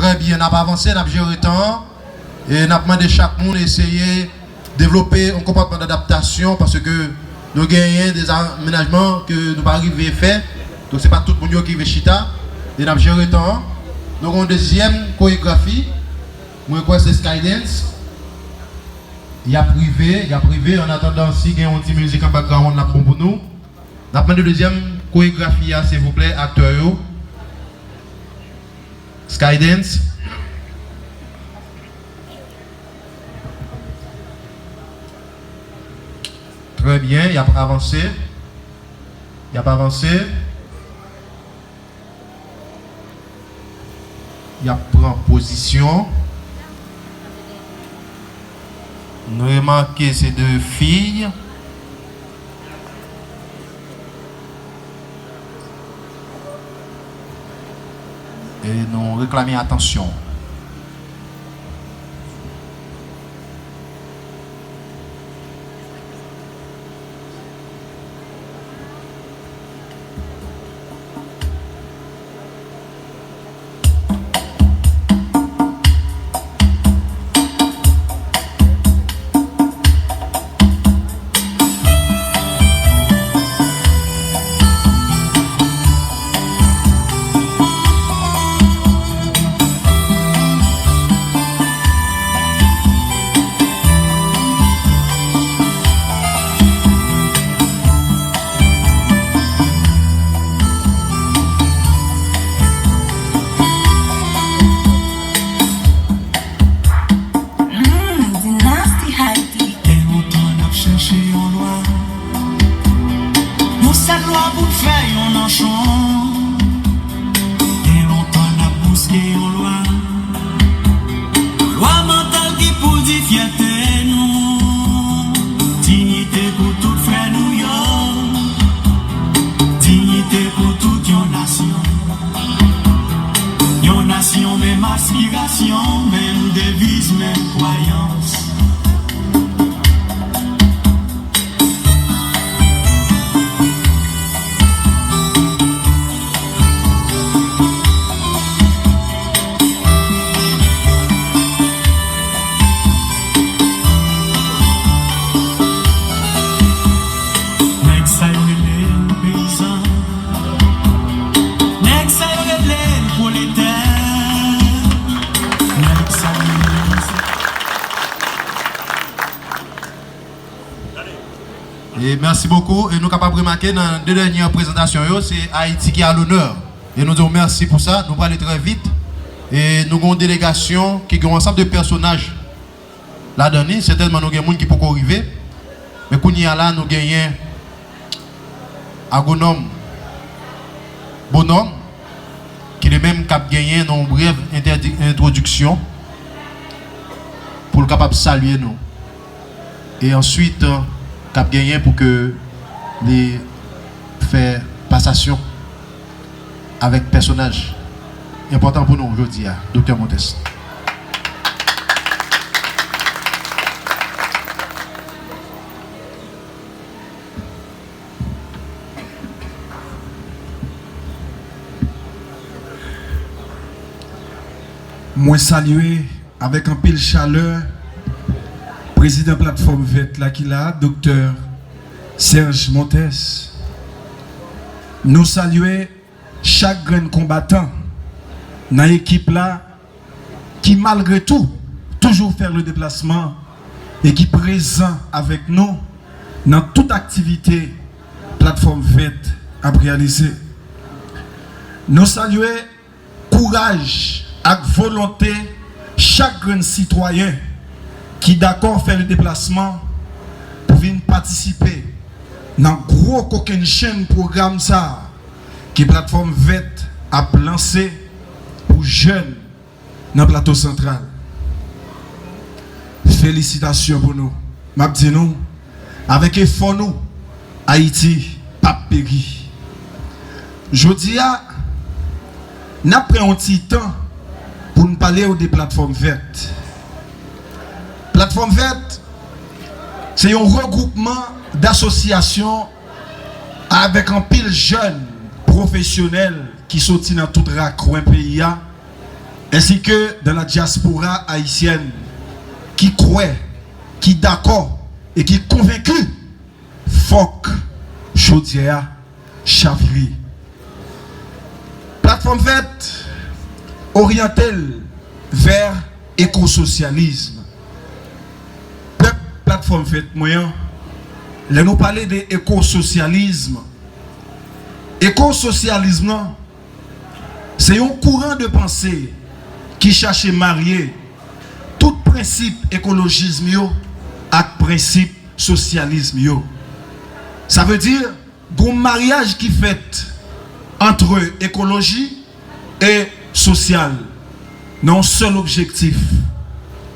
Très bien, on a avancé, on a géré le temps et on a demandé chaque monde d'essayer de développer un comportement d'adaptation parce que nous gagnons des aménagements que nous pas arriver à faire. Donc c'est pas tout le monde qui veut chita et on a géré le temps. Donc une deuxième chorégraphie, moi quoi c'est Skydance. Il y a privé en attendant si il y a une petite musique en background on a pour nous. On a demandé deuxième chorégraphie s'il vous plaît acteurs. Skydance. Très bien, il n'y a pas avancé. Il n'y a pas avancé. Il y a pris position. Nous remarquons ces deux filles. Et nous réclamons attention. Et merci beaucoup. Et nous sommes capables de remarquer dans les deux dernières présentations, c'est Haïti qui a l'honneur. Et nous disons merci pour ça. Nous allons aller très vite. Et nous avons une délégation qui a un ensemble de personnages là-dedans. Certainement, nous avons des gens qui peuvent arriver. Mais quand nous avons là, nous avons agronome bonhomme qui est même cap gagné dans une brève introduction pour le capable de saluer nous. Et ensuite, cap gagné pour que les faire passation avec personnage important pour nous aujourd'hui, Dr. Montes. Moi saluer avec un pile chaleur président plateforme verte là qui là, docteur Serge Montes. Nous saluer chaque grand combattant dans l'équipe là qui malgré tout toujours faire le déplacement et qui présent avec nous dans toute activité plateforme verte à réaliser. Nous saluer courage avec volonté chaque grand citoyen qui d'accord faire le déplacement pour venir participer dans gros coquin chaîne programme ça qui plateforme verte a lancé pour jeunes dans le plateau central. Félicitations pour nous. M'a dit nous avec effort nous Haïti pas péri. Jodi a n'a pris un petit temps pour nous parler des plateformes vertes. Plateforme verte, c'est un regroupement d'associations avec un pile jeune professionnel qui sortit dans tout raccoin pays ainsi que dans la diaspora haïtienne qui croit, qui d'accord et qui est convaincu, faut que Chaudière chavire. Plateforme verte orientée vers écosocialisme. Plateforme verte moyen, là nous parler de écosocialisme. Écosocialisme, c'est un courant de pensée qui cherche à marier tout principe écologisme avec principe socialisme. Ça veut dire un mariage qui fait entre écologie et social. Non seul objectif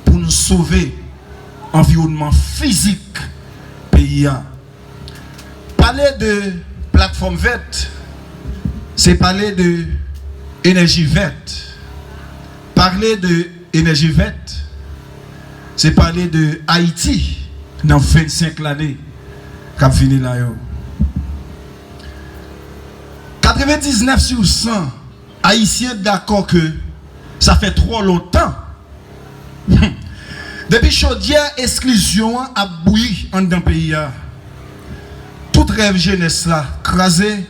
pour nous sauver l'environnement physique pays. Parler de plateforme verte, c'est parler de énergie verte. Parler de énergie verte, c'est parler de Haïti dans 25 l'année qui a fini là. 99 sur 100 Haïtiens d'accord que ça fait trop longtemps. Depuis chaudière exclusion a bouilli en dans le pays. Tout rêve jeunesse là, crasé,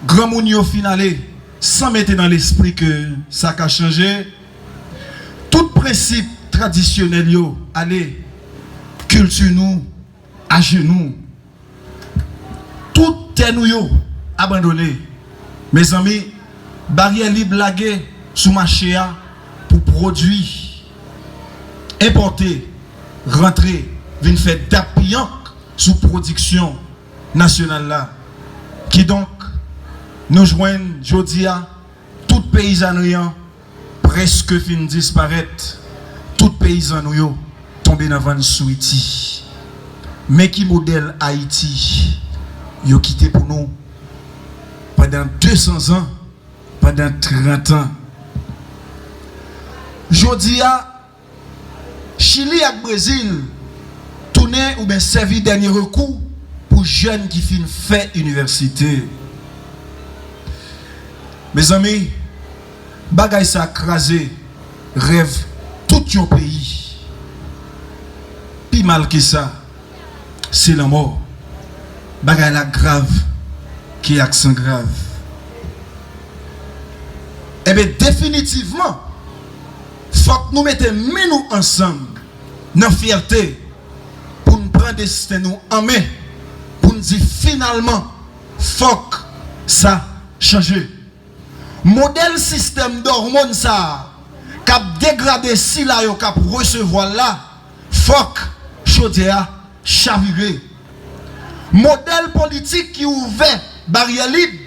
grand moun yo finalé, sans mettre dans l'esprit que ça a changé. Tout principe traditionnel yo, allez, culture nous, à genoux. Tout est nous yo, abandonné. Mes amis, barrière libre lagué sous marché pour produits importer, rentrer, venir faire d'appuyant sous production nationale là. Qui donc nous joignent jodi a tout paysan presque fin disparaître, tout paysan nous tombé dans van Haïti. Mais qui modèle Haïti yo quitté pour nous pendant 200 ans, pendant 30 ans. Jodi a Chili et Brésil tourner ou bien servi dernier recours pour jeunes qui finissent fait université. Mes amis, bagay sa crasé rêve tout un pays. Puis mal que ça, c'est la mort. Bagay la grave qui est accent grave. Eh bien définitivement, faut que nous mettions nous ensemble dans la fierté pour nous prendre destin nous en main pour nous dire finalement faut que ça change. Modèle système d'hormones ça cap dégradé si là yo cap recevoir là faut que chaudière chavirer. Modèle politique qui ouvert barrière libre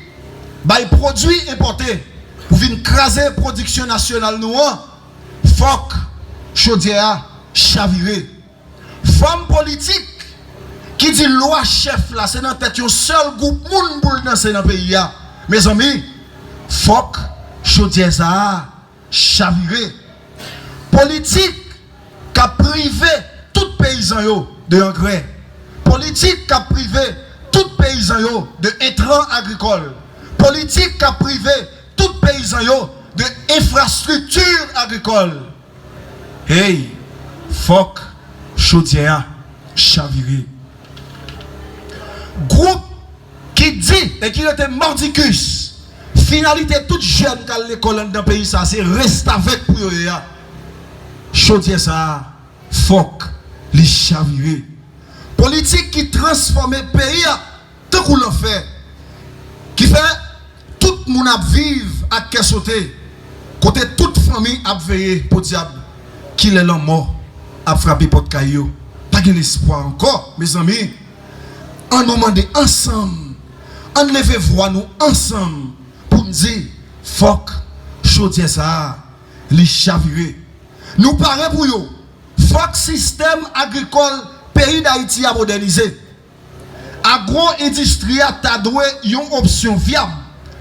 by produits importés pour venir craser production nationale noire. Fok chaudière chaviré. Femme politique qui dit loi chef là, c'est dans tête un seul groupe moun pour danser dans le pays. Mes amis, fok chaudière ça chaviré. Politique qui a privé tout paysan yo de engrais. Politique qui a privé tout paysan yo de intrants agricoles. Politique qui a privé tout paysan yo de infrastructures agricoles. Hey, fuck, chaudière, chaviré. Groupe qui dit et qui était mordicus. Finalité, toute jeune qui a l'école dans le pays, ça, c'est reste avec pour eux. Chaudière, ça, fuck, les chaviré. Politique qui transforme le pays, tout qu'on l'a fait. Qui fait tout le monde à vivre à qu'est sauter. Côté toute famille a veillé pour diable. Qu'il est l'homme mort a frappé pour caillou. Pas de l'espoir encore, mes amis. On nous demande ensemble. On lève voix nous ensemble pour nous dire fuck chaudière ça les chaviré. Nous paraît pour yo. Fuck système agricole pays d'Haïti à moderniser. Agro-industrie a doué une option viable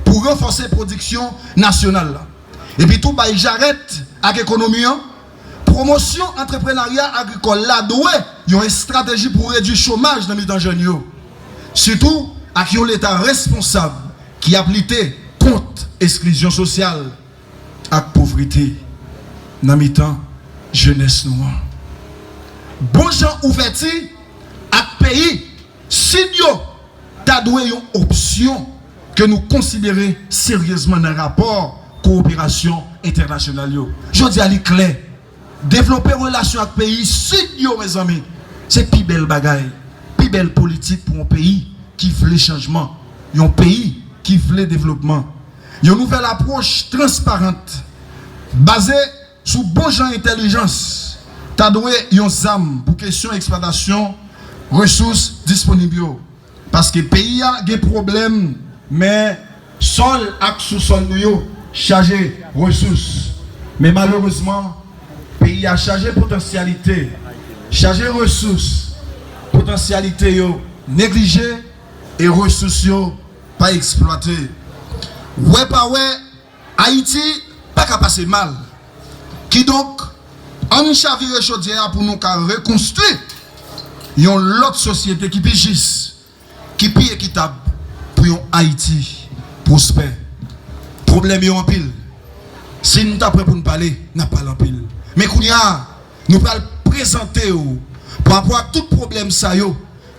pour renforcer la production nationale. Et puis tout bah j'arrête avec l'économie. Promotion entrepreneuriat agricole là doué une stratégie pour réduire le chômage dans les jeunes. Surtout avec l'État responsable qui a lutté contre l'exclusion sociale. la pauvreté dans le temps jeunesse noire. Bon gens ouverti à pays, si nous avons une option que nous considérons sérieusement dans le rapport coopération internationale. Je dis à l'éclair, développer une relation avec le pays, si nous, mes amis, c'est plus belle bagaille, plus belle politique pour un pays qui veut le changement, un pays qui veut le développement. Une nouvelle approche transparente, basée sur bon genre intelligence, t'as doué une ZAM pour question exploitation, ressources disponibles. Parce que le pays a des problèmes, mais sol et sous-sol nous chargé ressources. Mais malheureusement, le pays a chargé potentialité, chargé ressources, potentialité négligée et ressources pas exploitées. Ouais, pas ouais, Haïti, pas qu'à passer mal. Qui donc, en chavire chaudière pour nous reconstruire une autre société qui pigisse, qui est équitable pour un Haïti prospère. Problème est en pile. Si nous sommes prêts pour nous parler, nous pas en pile. Mais nous allons présenter par rapport à tout problème ça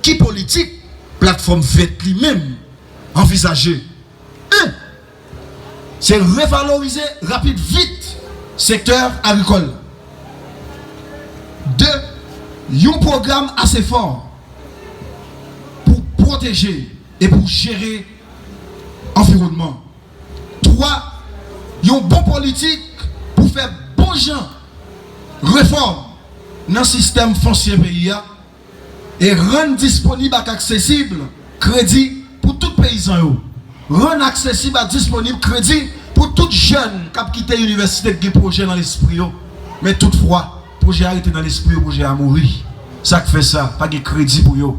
qui politique, plateforme faite lui-même envisager. C'est revaloriser rapide, vite, secteur agricole. 2. Un programme assez fort pour protéger et pour gérer l'environnement. 3. Un bon politique pour faire bon gens réforme dans le système foncier pays et rendre disponible et accessible crédit pour tout paysan. Rendre accessible et disponible crédit pour tout jeune qui a quitté l'université qui a projet dans l'esprit. Mais toutefois, projet arrêté dans l'esprit, projet a mourir. Ça qui fait ça, pas de crédit pour eux.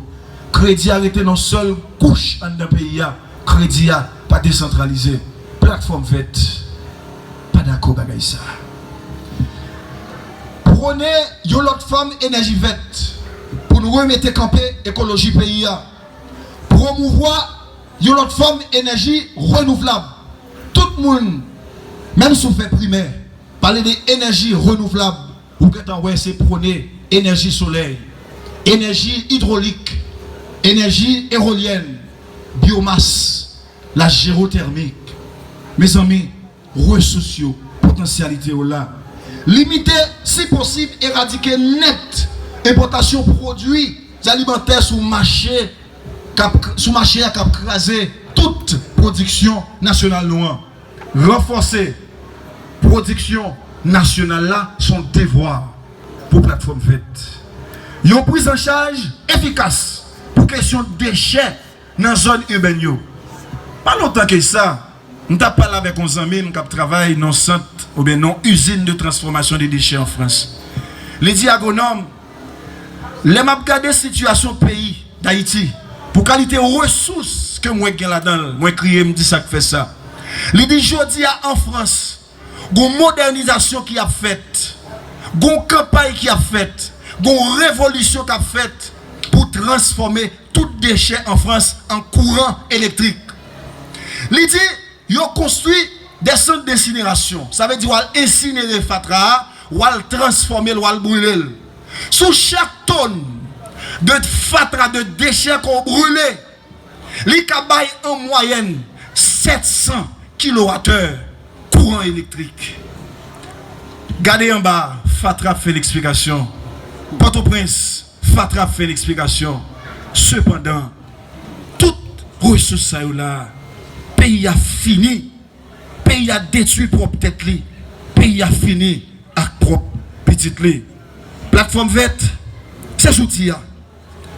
Crédit arrêté dans seule couche dans le pays. Crédit pas décentralisé. Plateforme verte. Pas d'accord avec ça. Prenez une autre forme énergie verte pour nous remettre camper écologie pays. Promouvoir une autre forme énergie renouvelable. Tout le monde, même si vous faites primaire, parler d'énergie renouvelable, ou que c'est prôner énergie soleil, énergie hydraulique, énergie éolienne, biomasse, la géothermique. Mes amis, ressources, potentialité là. Limiter, si possible, éradiquer net importation de produits alimentaires sous marché à crasé toute production nationale noire. Renforcer production nationale là, son devoir pour plateforme verte. Une prise en charge efficace pour question de déchets dans la zone urbaine. Pas longtemps que ça, nous avons parlé avec nos amis qui travaillent dans le centre ou bien dans usine de transformation des déchets en France. Les diagonomes, les m'a regardé la situation pays d'Haïti pour qualité ressources que moi j'ai là-dedans, moi crier me dit ça que fait ça. Les dit jodi en France, une modernisation qui a faite, une campagne qui a faite, une révolution qui a faite pour transformer tout déchet en France en courant électrique. Les dit ils ont construit des centres d'incinération. Ça veut dire qu'ils incinérer fatra, ou transformer, ou brûler. Sous chaque tonne de fatra de déchets qu'on brûle, les cabaye en moyenne 700 kWh courant électrique. Gardez en bas, fatra fait l'explication. Port-au-Prince, fatra fait l'explication. Cependant, toute ressource là, pays a fini. Pays a détruit propre tête. Pays a fini avec propre petite li. Plateforme verte, c'est outil.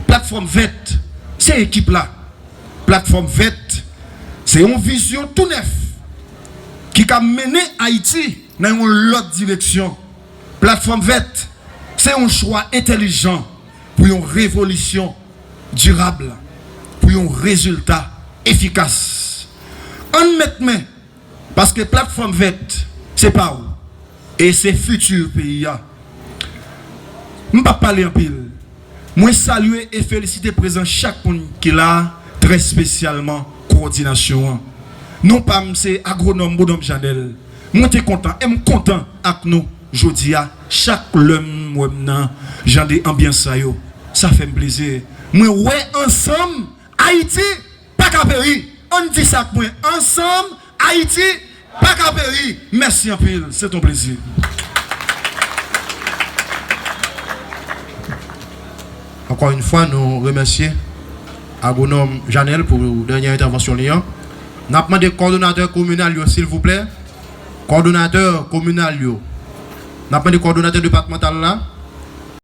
Plateforme verte, c'est équipe là. Plateforme verte, c'est une vision tout neuf qui a mené Haïti dans une autre direction. Plateforme verte, c'est un choix intelligent pour une révolution durable, pour un résultat efficace. En maintenant, parce que plateforme verte, c'est pas où. Et c'est futur pays. Je ne vais pas parler en pile. Moi, saluer et féliciter présent chaque monde qui a très spécialement coordination. Non pas c'est agronome Boudom Janel. Moi t'es content et me content avec nous jodi a chaque l'homme nan j'en des ambiance ça fait plaisir. Moi ouais ensemble Haïti pas qu'à périr. On dit ça point ensemble Haïti pas qu'à périr. Merci un peu, c'est ton plaisir. Encore une fois, nous remercions agronome Janel pour la dernière intervention. Nous avons demandé coordonnateur communal, s'il vous plaît. Coordonnateur communal, nous avons demandé coordonnateur départemental là.